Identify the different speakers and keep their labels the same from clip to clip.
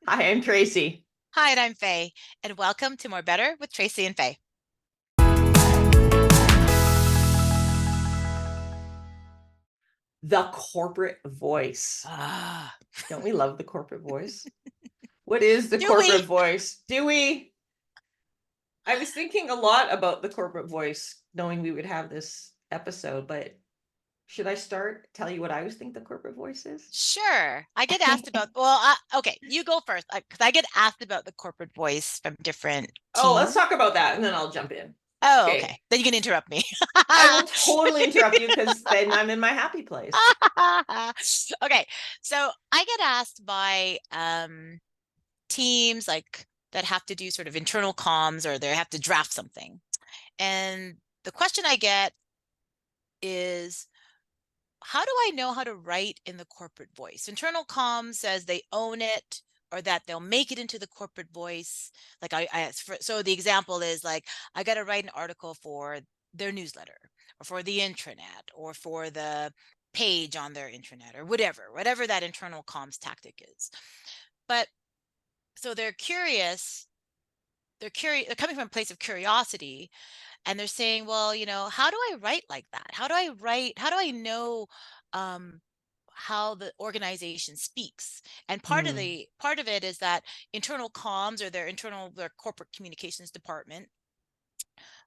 Speaker 1: Hi, I'm Tracey.
Speaker 2: Hi, and I'm Faye, and welcome to More Better with Tracey and Faye.
Speaker 1: The corporate voice.
Speaker 2: Ah,
Speaker 1: Don't we love the corporate voice? What is the
Speaker 2: do
Speaker 1: corporate
Speaker 2: we?
Speaker 1: voice? Do we? I was thinking a lot about the corporate voice, knowing we would have this episode, but should I start? Tell you what I was think the corporate voice is?
Speaker 2: Sure. I get asked about, okay, you go first, because I get asked about the corporate voice from different
Speaker 1: Oh, let's
Speaker 2: teams.
Speaker 1: talk about that and then I'll jump in.
Speaker 2: Oh,
Speaker 1: Okay.
Speaker 2: okay. Then you can interrupt me.
Speaker 1: I will totally interrupt you because then I'm in my happy place.
Speaker 2: Okay, so I get asked by teams like that have to do sort of internal comms or they have to draft something. And the question I get is, how do I know how to write in the corporate voice? Internal comms says they own it or that they'll make it into the corporate voice. Like so the example is like, I got to write an article for their newsletter or for the intranet or for the page on their intranet or whatever that internal comms tactic is. But so they're coming from a place of curiosity and they're saying, well, how do I write like that? How do I know um how the organization speaks? And
Speaker 1: Hmm.
Speaker 2: part of it is that internal comms or their corporate communications department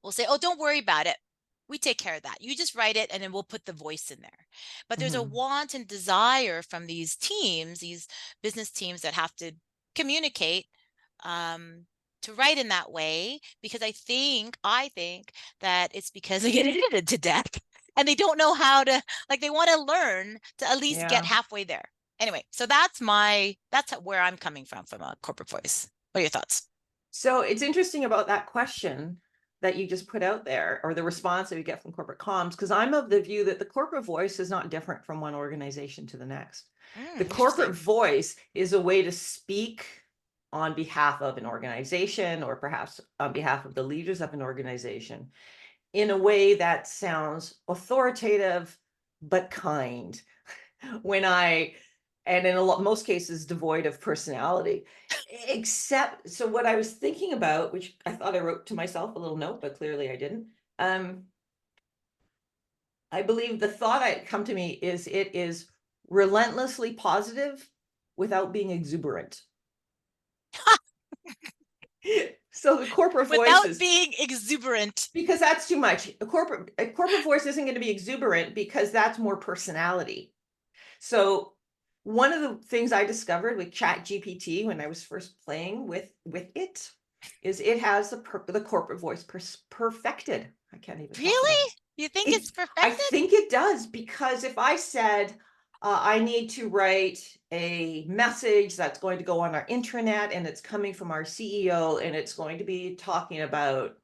Speaker 2: will say, oh, don't worry about it, we take care of that, you just write it and then we'll put the voice in there. But there's a
Speaker 1: Hmm.
Speaker 2: want and desire from these business teams that have to communicate, um, to write in that way, because I think that it's because they get edited to death and they don't know how to, like, they want to learn to at least get
Speaker 1: Yeah.
Speaker 2: halfway there. Anyway, so that's where I'm coming from a corporate voice. What are your thoughts?
Speaker 1: So it's interesting about that question that you just put out there, or the response that you get from corporate comms, because I'm of the view that the corporate voice is not different from one organization to the next. The corporate
Speaker 2: Interesting.
Speaker 1: voice is a way to speak on behalf of an organization, or perhaps on behalf of the leaders of an organization, in a way that sounds authoritative but kind. When I and in most cases devoid of personality, except so what I was thinking about, which I thought I wrote to myself a little note, but clearly I didn't. um I believe the thought I come to me is it is relentlessly positive without being exuberant. So the corporate
Speaker 2: Without
Speaker 1: voices,
Speaker 2: being exuberant.
Speaker 1: because that's too much. A corporate voice isn't going to be exuberant because that's more personality. So one of the things I discovered with Chat GPT when I was first playing with it is it has the corporate voice perfected. I can't even talk about
Speaker 2: Really? You think
Speaker 1: it.
Speaker 2: it's
Speaker 1: I
Speaker 2: perfected?
Speaker 1: think it does, because if I said I need to write a message that's going to go on our intranet and it's coming from our CEO and it's going to be talking about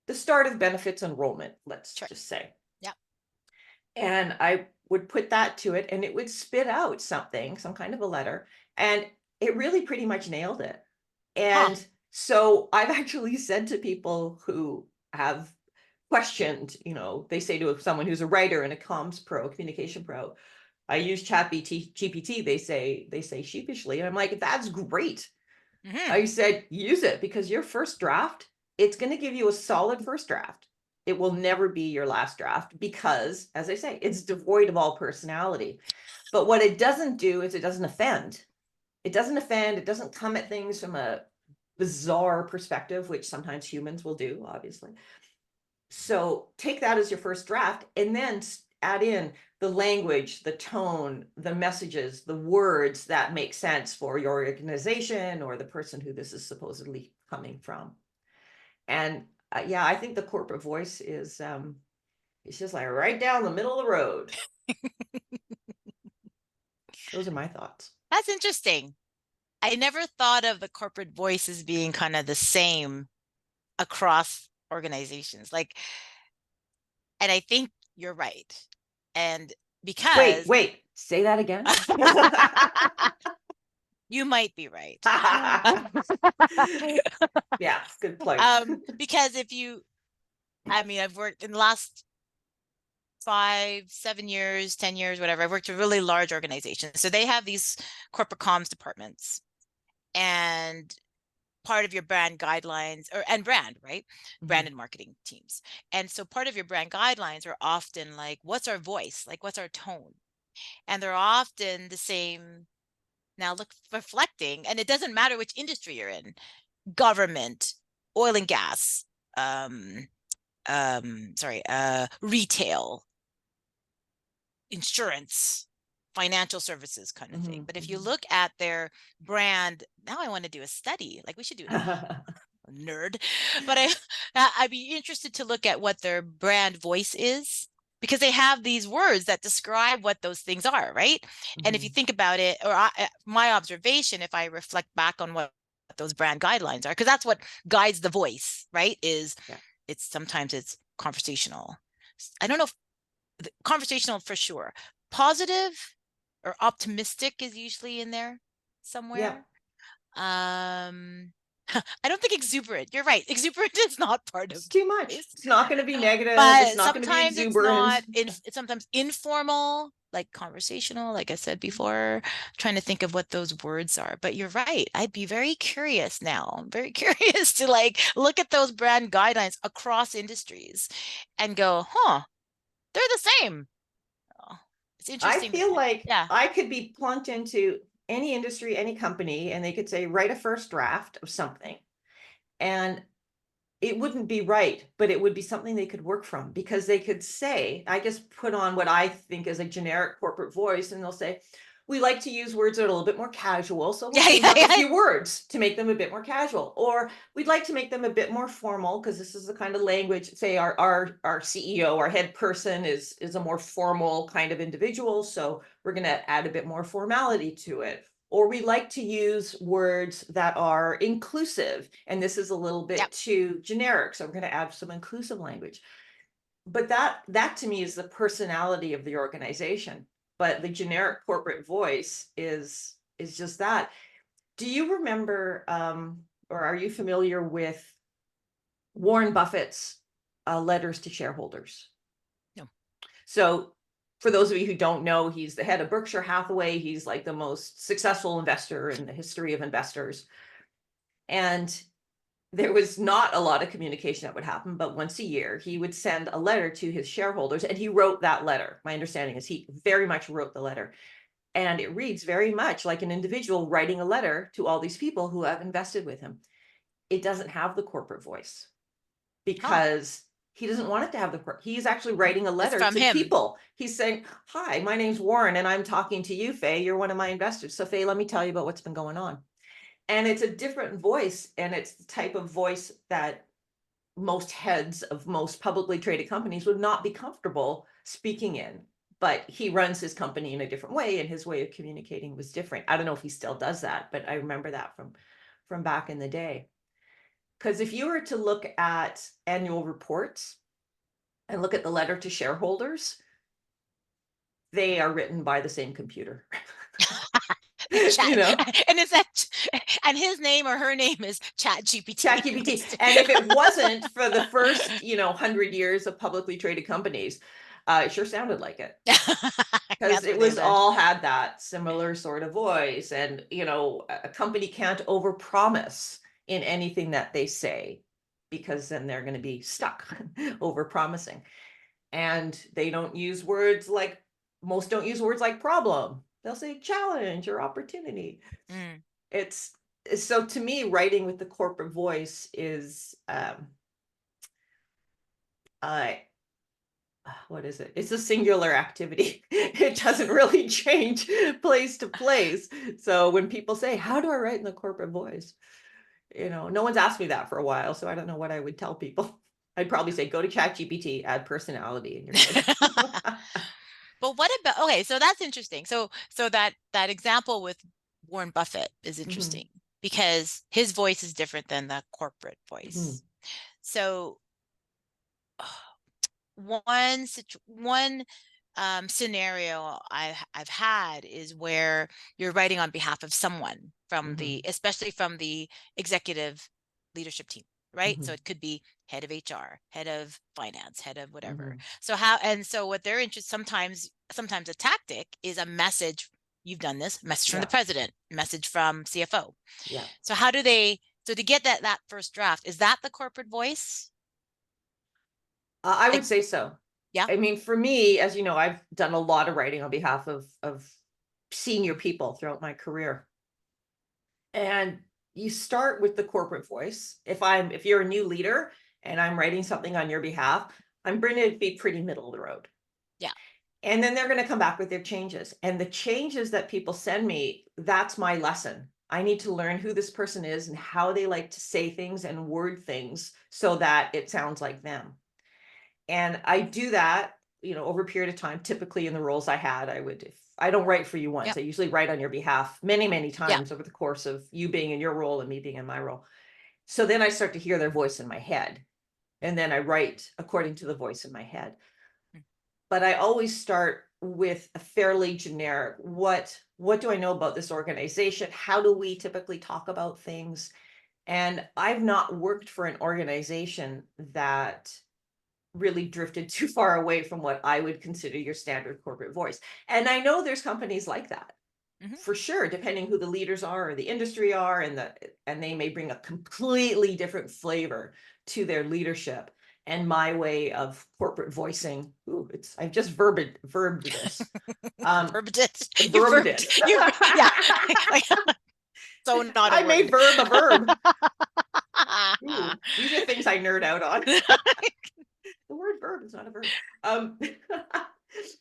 Speaker 1: the start of benefits enrollment, let's
Speaker 2: Sure.
Speaker 1: just say,
Speaker 2: Yeah.
Speaker 1: and I would put that to it and it would spit out something, some kind of a letter, and it really pretty much nailed it.
Speaker 2: Huh.
Speaker 1: And so I've actually said to people who have questioned, they say to someone who's a writer and a comms pro, communication pro, I use chat GPT, they say sheepishly, and I'm like, that's great.
Speaker 2: Hmm.
Speaker 1: I said, use it, because your first draft, it's going to give you a solid first draft. It will never be your last draft because, as I say, it's devoid of all personality. But what it doesn't do is it doesn't offend. It doesn't offend. It doesn't come at things from a bizarre perspective, which sometimes humans will do, obviously. So take that as your first draft and then add in the language, the tone, the messages, the words that make sense for your organization or the person who this is supposedly coming from. And yeah, I think the corporate voice is it's just like right down the middle of the road. Those are my thoughts.
Speaker 2: That's interesting. I never thought of the corporate voice as being kind of the same across organizations. Like, and I think you're right. And
Speaker 1: Wait,
Speaker 2: because
Speaker 1: wait, say that again.
Speaker 2: you might be right.
Speaker 1: Yeah, good point.
Speaker 2: Because I mean, I've worked in the last 5, 7 years, 10 years, whatever. I've worked with really large organizations. So they have these corporate comms departments. and part of your brand guidelines and brand, right? Brand and marketing teams. And so part of your brand guidelines are often like, what's our voice? Like, what's our tone? And they're often the same. Now look, reflecting, and it doesn't matter which industry you're in, government, oil and gas, um, retail, insurance, financial services kind of thing. But if you look at their brand, now I want to do a study. Like we should do nerd, but I'd be interested to look at what their brand voice is, because they have these words that describe what those things are, right? And if you think about it, or my observation, if I reflect back on what those brand guidelines are, because that's what guides the voice, right? Is it's sometimes it's conversational. I don't know if conversational for sure. Positive or optimistic is usually in there
Speaker 1: Yeah.
Speaker 2: somewhere. I don't think exuberant. You're right. Exuberant is not part of
Speaker 1: It's too much.
Speaker 2: this.
Speaker 1: It's not going to be negative. It's
Speaker 2: But
Speaker 1: not going to be
Speaker 2: sometimes it's
Speaker 1: exuberant.
Speaker 2: not. It's sometimes informal, like conversational, like I said before, trying to think of what those words are. But you're right. I'd be very curious now. I'm very curious to like look at those brand guidelines across industries and go, huh, they're the same. Oh, it's
Speaker 1: I
Speaker 2: interesting.
Speaker 1: feel like
Speaker 2: Yeah.
Speaker 1: I could be plunked into any industry, any company, and they could say, write a first draft of something. And it wouldn't be right, but it would be something they could work from, because they could say, I just put on what I think is a generic corporate voice, and they'll say, we like to use words that are a little bit more casual, so we'll change up a few words to make them a bit more casual. Or we'd like to make them a bit more formal, because this is the kind of language, say our CEO, our head person is a more formal kind of individual, so we're going to add a bit more formality to it. Or we like to use words that are inclusive, and this is a little bit
Speaker 2: Yep.
Speaker 1: too generic, so we're going to add some inclusive language. But that to me is the personality of the organization. But the generic corporate voice is just that. Do you remember, or are you familiar with Warren Buffett's letters to shareholders?
Speaker 2: No.
Speaker 1: So for those of you who don't know, he's the head of Berkshire Hathaway. He's like the most successful investor in the history of investors. And there was not a lot of communication that would happen, but once a year he would send a letter to his shareholders, and he wrote that letter. My understanding is he very much wrote the letter, and it reads very much like an individual writing a letter to all these people who have invested with him. It doesn't have the corporate voice,
Speaker 2: Huh.
Speaker 1: because he doesn't want it to have he's actually writing a
Speaker 2: It's
Speaker 1: letter
Speaker 2: from
Speaker 1: to
Speaker 2: him.
Speaker 1: people. He's saying, hi, my name's Warren, and I'm talking to you, Faye. You're one of my investors. So Faye, let me tell you about what's been going on. And it's a different voice, and it's the type of voice that most heads of most publicly traded companies would not be comfortable speaking in. But he runs his company in a different way, and his way of communicating was different. I don't know if he still does that, but I remember that from back in the day. Because if you were to look at annual reports and look at the letter to shareholders, they are written by the same computer.
Speaker 2: Chat.
Speaker 1: You know,
Speaker 2: And is that, and his name or her name is Chat GPT.
Speaker 1: ChatGPT. And if it wasn't for the first, 100 years of publicly traded companies, it sure sounded like it, because
Speaker 2: That's
Speaker 1: it
Speaker 2: what they've
Speaker 1: was
Speaker 2: done.
Speaker 1: all had that similar sort of voice. And, a company can't overpromise in anything that they say, because then they're going to be stuck overpromising. And they don't use words like, most don't use words like problem. They'll say challenge or opportunity.
Speaker 2: Mm.
Speaker 1: It's so, to me, writing with the corporate voice is what is it? It's a singular activity. It doesn't really change place to place. So when people say, how do I write in the corporate voice? No one's asked me that for a while, so I don't know what I would tell people. I'd probably say, go to ChatGPT, add personality, and you're good.
Speaker 2: But what about, okay, so that's interesting. So that example with Warren Buffett is
Speaker 1: Mhm,
Speaker 2: interesting because his voice is different than the corporate
Speaker 1: mhm,
Speaker 2: voice. So one scenario I've had is where you're writing on behalf of someone from
Speaker 1: mhm,
Speaker 2: especially from the executive leadership team, right? So
Speaker 1: mhm,
Speaker 2: it could be head of HR, head of finance, head of whatever.
Speaker 1: mhm,
Speaker 2: So what they're interested, sometimes a tactic is a message you've done this, message from the
Speaker 1: Yeah.
Speaker 2: president, message from CFO.
Speaker 1: Yeah.
Speaker 2: So how do they, so to get that first draft, is that the corporate voice?
Speaker 1: I
Speaker 2: Like,
Speaker 1: would say so.
Speaker 2: yeah,
Speaker 1: I mean, for me, as you know, I've done a lot of writing on behalf of senior people throughout my career. And you start with the corporate voice. If you're a new leader and I'm writing something on your behalf, I'm going to be pretty middle of the road.
Speaker 2: yeah,
Speaker 1: And then they're going to come back with their changes. And the changes that people send me, that's my lesson. I need to learn who this person is and how they like to say things and word things so that it sounds like them. And I do that, over a period of time. Typically in the roles I had, if I don't write for you once,
Speaker 2: yep,
Speaker 1: I usually write on your behalf many, many
Speaker 2: yeah.
Speaker 1: times over the course of you being in your role and me being in my role. So then I start to hear their voice in my head. And then I write according to the voice in my head.
Speaker 2: Mm.
Speaker 1: But I always start with a fairly generic, what do I know about this organization? How do we typically talk about things? And I've not worked for an organization that really drifted too far away from what I would consider your standard corporate voice. And I know there's companies like that
Speaker 2: Hmm.
Speaker 1: for sure, depending who the leaders are or the industry are, and they may bring a completely different flavor to their leadership. And my way of corporate voicing, I've just verbed this.
Speaker 2: Verbed it. You
Speaker 1: Verbed
Speaker 2: verbed.
Speaker 1: it.
Speaker 2: Yeah. Like, so not a
Speaker 1: I may
Speaker 2: word.
Speaker 1: verb a verb. Ooh, these are things I nerd out on. The word verb is not a verb.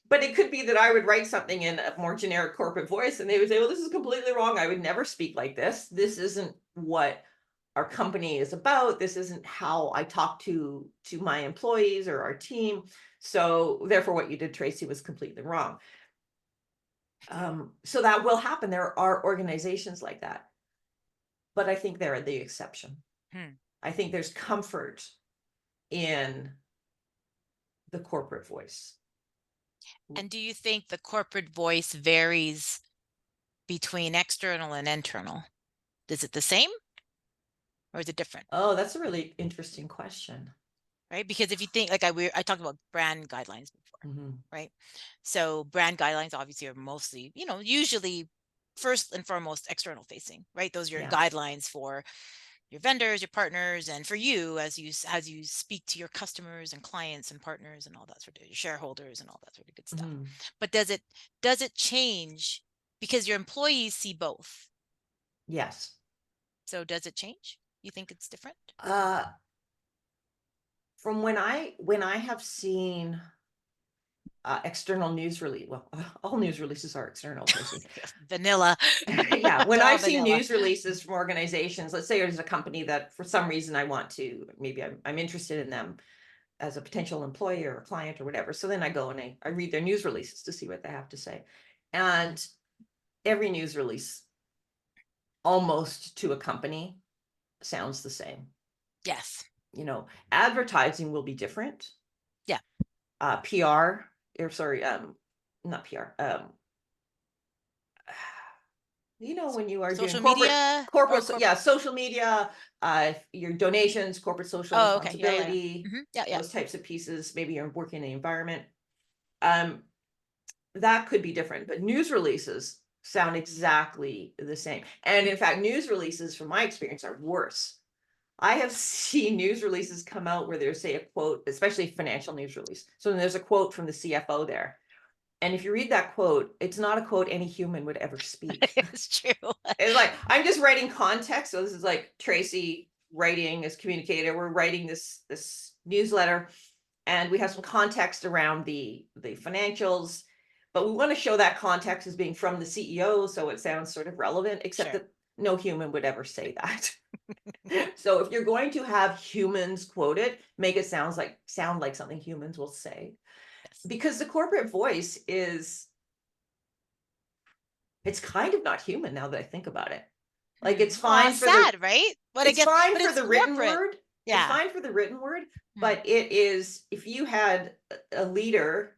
Speaker 1: But it could be that I would write something in a more generic corporate voice and they would say, well, this is completely wrong. I would never speak like this. This isn't what our company is about. This isn't how I talk to my employees or our team. So therefore what you did, Tracy, was completely wrong. So that will happen. There are organizations like that, but I think they're the exception.
Speaker 2: Hmm.
Speaker 1: I think there's comfort in the corporate voice.
Speaker 2: And do you think the corporate voice varies between external and internal? Is it the same or is it different?
Speaker 1: Oh, that's a really interesting question.
Speaker 2: Right? Because if you think, like I talked about brand guidelines before,
Speaker 1: Mhm.
Speaker 2: right? So brand guidelines obviously are mostly, usually first and foremost external facing, right? Those are your
Speaker 1: Yeah.
Speaker 2: guidelines for your vendors, your partners, and for you as you speak to your customers and clients and partners and all that sort of your shareholders and all that sort of good stuff.
Speaker 1: Mhm.
Speaker 2: But does it change because your employees see both?
Speaker 1: Yes.
Speaker 2: So does it change? You think it's different?
Speaker 1: Uh, from when I have seen external news release, well, all news releases are external, Tracy.
Speaker 2: Vanilla.
Speaker 1: Yeah, when
Speaker 2: They're all
Speaker 1: I've seen
Speaker 2: vanilla.
Speaker 1: news releases from organizations, let's say there's a company that for some reason I want to, maybe I'm interested in them as a potential employer or client or whatever. So then I go and I read their news releases to see what they have to say. And every news release, almost to a company, sounds the same.
Speaker 2: Yes.
Speaker 1: Advertising will be different.
Speaker 2: Yeah.
Speaker 1: PR, or sorry, not PR. When you are doing
Speaker 2: Social media or
Speaker 1: yeah,
Speaker 2: corporate.
Speaker 1: social media, your donations, corporate social
Speaker 2: Oh, okay. Yeah, yeah, yeah.
Speaker 1: responsibility,
Speaker 2: Yeah, yeah.
Speaker 1: those types of pieces. Maybe you're working in the environment. Um, that could be different, but news releases sound exactly the same. And in fact, news releases, from my experience, are worse. I have seen news releases come out where there's, say, a quote, especially financial news release. So there's a quote from the CFO there. And if you read that quote, it's not a quote any human would ever speak.
Speaker 2: It's true.
Speaker 1: It's like, I'm just writing context. So this is like Tracy writing as communicator. We're writing this newsletter and we have some context around the financials, but we want to show that context as being from the CEO. So it sounds sort of relevant, except
Speaker 2: Sure.
Speaker 1: that no human would ever say that. So if you're going to have humans quote it, make it sound like something humans will say.
Speaker 2: Yes.
Speaker 1: Because the corporate voice it's kind of not human now that I think about it. Like it's
Speaker 2: Aw,
Speaker 1: fine for the
Speaker 2: sad, right? But I
Speaker 1: it's
Speaker 2: guess,
Speaker 1: fine
Speaker 2: but
Speaker 1: for
Speaker 2: it's
Speaker 1: the written
Speaker 2: corporate.
Speaker 1: word. It's
Speaker 2: Yeah.
Speaker 1: fine for the written word,
Speaker 2: Hmm.
Speaker 1: but it is if you had a leader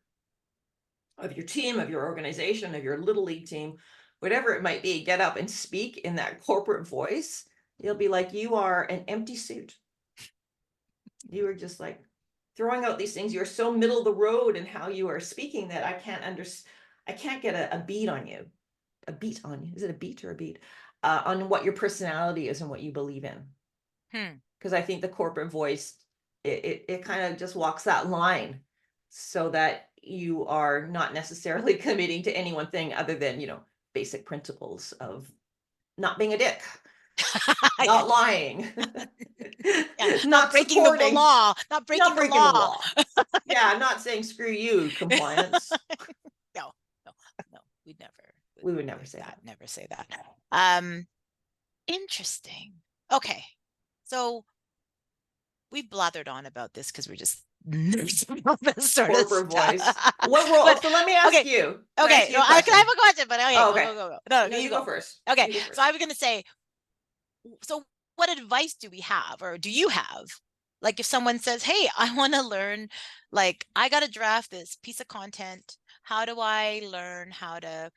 Speaker 1: of your team, of your organization, of your little league team, whatever it might be, get up and speak in that corporate voice, you'll be like, you are an empty suit. You are just like throwing out these things. You're so middle of the road in how you are speaking that I can't get a beat on you. a beat on you. Is it a beat or a beat? On what your personality is and what you believe in. Because I think the corporate voice, it kind of just walks that line so that you are not necessarily committing to any one thing other than, basic principles of not being a dick,
Speaker 2: Yeah.
Speaker 1: not lying,
Speaker 2: Yeah, not
Speaker 1: not
Speaker 2: breaking the
Speaker 1: supporting,
Speaker 2: law, not breaking
Speaker 1: not
Speaker 2: the
Speaker 1: breaking the
Speaker 2: law.
Speaker 1: law. Yeah, not saying screw you, compliance.
Speaker 2: No, no, no, we'd never.
Speaker 1: We would never say that.
Speaker 2: Never say that. Interesting. Okay, so we blathered on about this because we're just nerds about this sort
Speaker 1: Corporate
Speaker 2: of
Speaker 1: voice.
Speaker 2: stuff.
Speaker 1: What role?
Speaker 2: But
Speaker 1: So let me ask
Speaker 2: okay,
Speaker 1: you. Can I
Speaker 2: okay.
Speaker 1: ask you
Speaker 2: No,
Speaker 1: a
Speaker 2: I
Speaker 1: question?
Speaker 2: have a question, but okay,
Speaker 1: Oh, okay.
Speaker 2: go. No,
Speaker 1: No,
Speaker 2: you
Speaker 1: go
Speaker 2: go.
Speaker 1: first.
Speaker 2: Okay,
Speaker 1: You go first.
Speaker 2: so I was gonna say, so what advice do we have, or do you have? Like if someone says, "Hey, I want to learn, like I got to draft this piece of content. How do I learn how to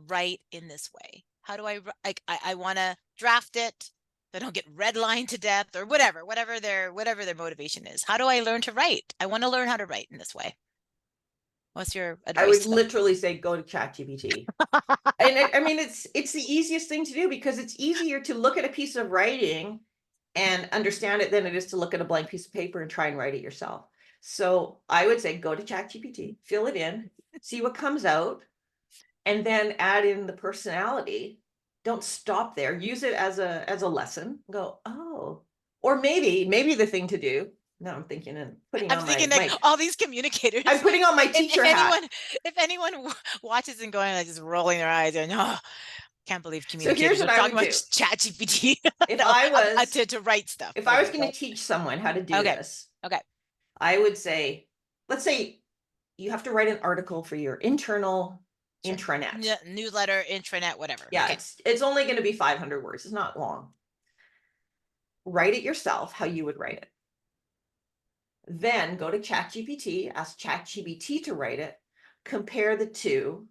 Speaker 2: write in this way? How do like I want to draft it? So I don't get redlined to death or whatever their motivation is. How do I learn to write? I want to learn how to write in this way." What's your
Speaker 1: I
Speaker 2: advice
Speaker 1: would
Speaker 2: to them?
Speaker 1: literally say go to ChatGPT. And I mean, it's the easiest thing to do because it's easier to look at a piece of writing and understand it than it is to look at a blank piece of paper and try and write it yourself. So I would say go to ChatGPT, fill it in, see what comes out, and then add in the personality. Don't stop there. Use it as a lesson. Go, oh, or maybe the thing to do. No, I'm thinking and putting
Speaker 2: I'm
Speaker 1: on
Speaker 2: thinking
Speaker 1: my
Speaker 2: like
Speaker 1: mic.
Speaker 2: all these communicators.
Speaker 1: I'm putting on my
Speaker 2: If,
Speaker 1: teacher
Speaker 2: if anyone,
Speaker 1: hat.
Speaker 2: if anyone watches and going like just rolling their eyes and oh, can't believe
Speaker 1: So here's
Speaker 2: communicators are
Speaker 1: what I
Speaker 2: talking
Speaker 1: would
Speaker 2: about
Speaker 1: do.
Speaker 2: ChatGPT
Speaker 1: If I was
Speaker 2: to write stuff.
Speaker 1: if I was
Speaker 2: Okay,
Speaker 1: going to teach someone how to do
Speaker 2: okay,
Speaker 1: this,
Speaker 2: okay.
Speaker 1: I would say, let's say you have to write an article for your internal
Speaker 2: Sure.
Speaker 1: intranet.
Speaker 2: Newsletter, intranet, whatever.
Speaker 1: Yeah,
Speaker 2: Okay.
Speaker 1: it's only going to be 500 words. It's not long. Write it yourself how you would write it. Then go to ChatGPT, ask ChatGPT to write it, compare the two,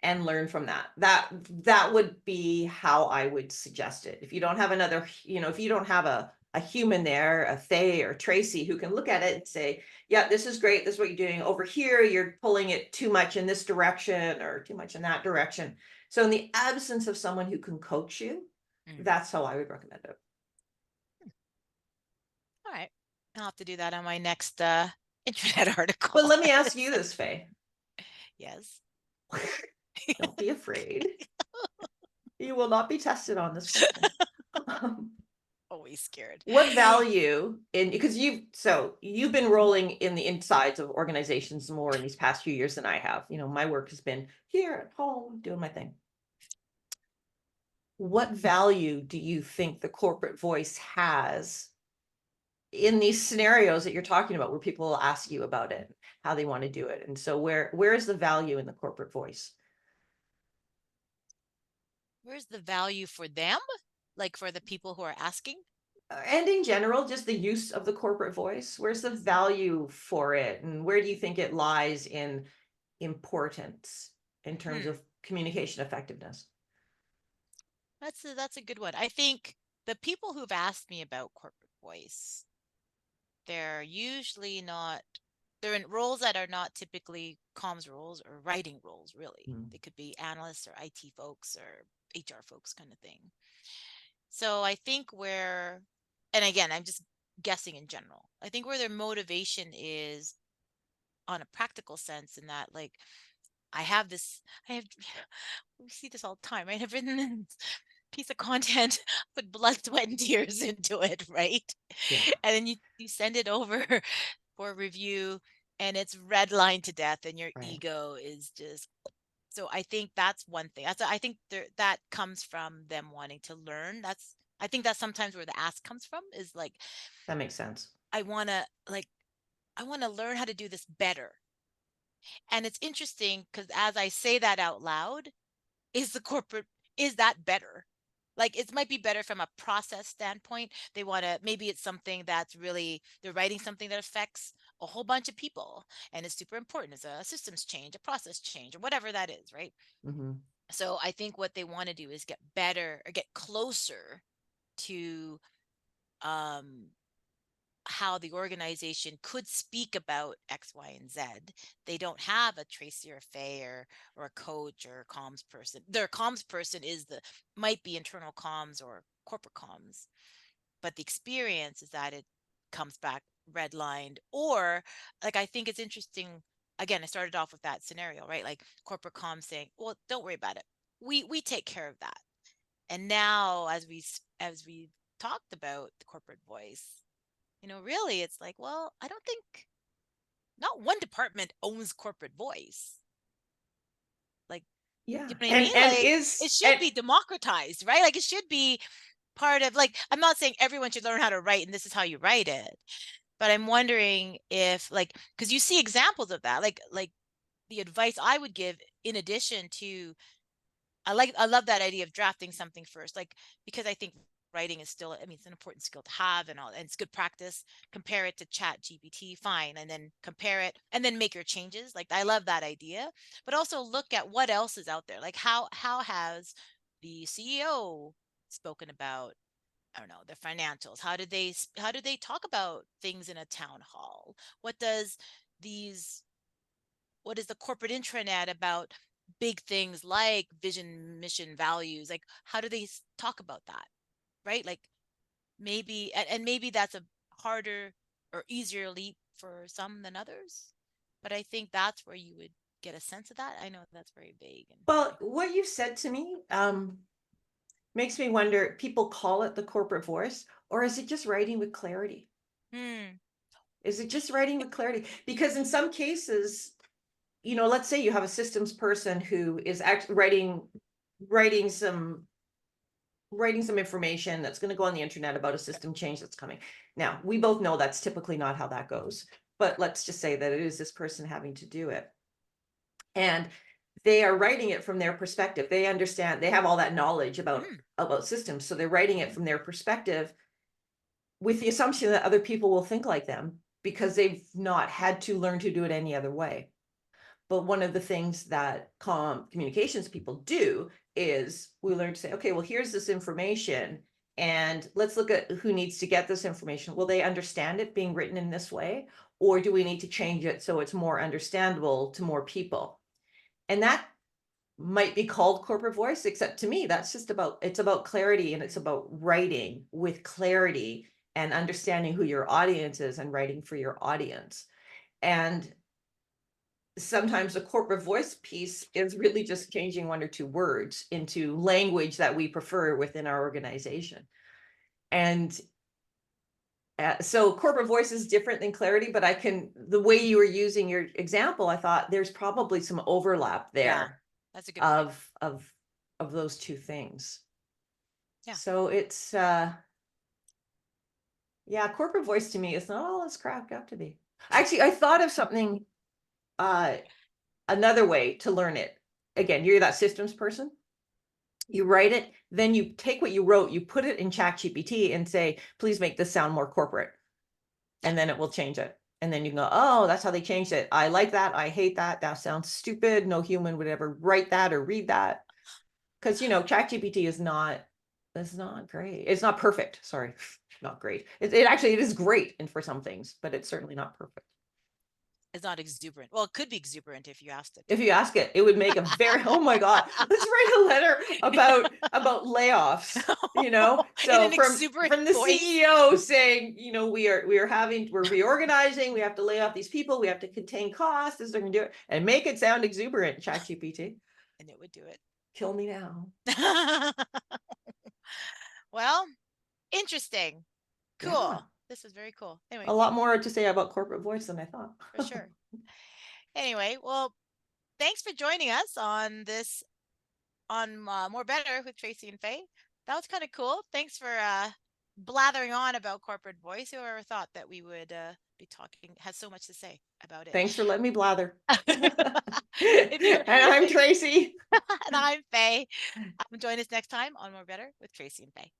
Speaker 1: and learn from that. That would be how I would suggest it. If you don't have another, if you don't have a human there, a Faye or Tracey who can look at it and say, yeah, this is great. This is what you're doing. Over here, you're pulling it too much in this direction or too much in that direction. So in the absence of someone who can coach you, that's how I would recommend it.
Speaker 2: All right. I'll have to do that on my next internet article.
Speaker 1: But let me ask you this, Faye.
Speaker 2: Yes.
Speaker 1: Don't be afraid. You will not be tested on this question.
Speaker 2: Always scared.
Speaker 1: What value in, because you've been rolling in the insides of organizations more in these past few years than I have. My work has been here at home doing my thing. What value do you think the corporate voice has in these scenarios that you're talking about, where people will ask you about it, how they want to do it? And so where is the value in the corporate voice?
Speaker 2: Where's the value for them? Like for the people who are asking?
Speaker 1: And in general, just the use of the corporate voice, where's the value for it? And where do you think it lies in importance in terms of communication effectiveness?
Speaker 2: That's a good one. I think the people who've asked me about corporate voice, they're usually not, they're in roles that are not typically comms roles or writing roles, really. They could be analysts or IT folks or HR folks kind of thing. So I think and again, I'm just guessing in general, I think where their motivation is on a practical sense, in that like we see this all the time, right? I've written this piece of content, put blood, sweat, and tears into it, right?
Speaker 1: Yeah.
Speaker 2: And then you send it over for review and it's redlined to death and your ego is just, so I think that's one thing. I think that comes from them wanting to learn. I think that's sometimes where the ask comes from, is like,
Speaker 1: That makes sense.
Speaker 2: I want to learn how to do this better. And it's interesting because as I say that out loud, is that better? Like it might be better from a process standpoint. They want to, maybe it's something that's really, they're writing something that affects a whole bunch of people and it's super important. It's a systems change, a process change, or whatever that is, right? So I think what they want to do is get better or get closer to how the organization could speak about X, Y, and Z. They don't have a Tracey or Faye or a coach or a comms person. Their comms person might be internal comms or corporate comms, but the experience is that it comes back redlined. Or like, I think it's interesting. Again, I started off with that scenario, right? Like corporate comms saying, "Well, don't worry about it. We take care of that." And now, as we talked about the corporate voice, really, it's like, well, I don't think not one department owns corporate voice. Like,
Speaker 1: Yeah.
Speaker 2: you know what I
Speaker 1: And
Speaker 2: mean?
Speaker 1: and
Speaker 2: Like,
Speaker 1: is
Speaker 2: it should
Speaker 1: and
Speaker 2: be democratized, right? Like, it should be part of, like, I'm not saying everyone should learn how to write and this is how you write it, but I'm wondering if, like, because you see examples of that, like the advice I would give in addition to, I love that idea of drafting something first, like, because I think writing is still, I mean, it's an important skill to have and all, and it's good practice. Compare it to Chat GPT, fine, and then compare it and then make your changes. Like, I love that idea, but also look at what else is out there. Like, how has the CEO spoken about, I don't know, their financials? How do they talk about things in a town hall? What does these what is the corporate intranet about big things like vision, mission, values? Like, how do they talk about that? Right? Like, maybe, and maybe that's a harder or easier leap for some than others. But I think that's where you would get a sense of that. I know that's very vague.
Speaker 1: well, what you said to me makes me wonder, people call it the corporate voice, or is it just writing with clarity?
Speaker 2: Hmm.
Speaker 1: Is it just writing with clarity? Because in some cases, let's say you have a systems person who is actually writing some information that's going to go on the internet about a system change that's coming. Now, we both know that's typically not how that goes, but let's just say that it is this person having to do it. And they are writing it from their perspective. They understand, they have all that knowledge about systems. So they're writing it from their perspective with the assumption that other people will think like them because they've not had to learn to do it any other way. But one of the things that communications people do is we learn to say, okay, well, here's this information and let's look at who needs to get this information. Will they understand it being written in this way? Or do we need to change it so it's more understandable to more people? And that might be called corporate voice, except to me, it's about clarity, and it's about writing with clarity and understanding who your audience is and writing for your audience. And sometimes a corporate voice piece is really just changing one or two words into language that we prefer within our organization. And so corporate voice is different than clarity, but the way you were using your example, I thought there's probably some overlap
Speaker 2: Yeah,
Speaker 1: there
Speaker 2: that's a good point.
Speaker 1: of those two things.
Speaker 2: Yeah.
Speaker 1: So it's yeah, corporate voice to me is not all it's cracked up to be. Actually, I thought of something, another way to learn it. Again, you're that systems person. You write it, then you take what you wrote, you put it in Chat GPT and say, please make this sound more corporate. And then it will change it. And then you can go, oh, that's how they changed it. I like that. I hate that. That sounds stupid. No human would ever write that or read that. Because Chat GPT is not great. It's not perfect. Sorry, not great. It is great and for some things, but it's certainly not perfect.
Speaker 2: It's not exuberant. Well, it could be exuberant if you asked it to
Speaker 1: If
Speaker 2: be.
Speaker 1: you ask it, it would make a very, oh my God, let's write a letter about layoffs,
Speaker 2: In
Speaker 1: so
Speaker 2: an
Speaker 1: from
Speaker 2: exuberant
Speaker 1: the
Speaker 2: voice.
Speaker 1: CEO saying, we're reorganizing, we have to lay off these people, we have to contain costs, this is going to do it, and make it sound exuberant. ChatGPT,
Speaker 2: And it would do it.
Speaker 1: kill me now.
Speaker 2: Well, interesting.
Speaker 1: Yeah,
Speaker 2: Cool. This was very cool.
Speaker 1: a
Speaker 2: Anyway,
Speaker 1: lot more to say about corporate voice than I thought.
Speaker 2: for sure. Anyway, well, thanks for joining us on this, on More Better with Tracey and Faye. That was kind of cool. Thanks for blathering on about corporate voice. Whoever thought that we would be talking, has so much to say about it.
Speaker 1: Thanks for letting me blather.
Speaker 2: If you're,
Speaker 1: And I'm Tracey.
Speaker 2: and I'm Faye. Join us next time on More Better with Tracey and Faye.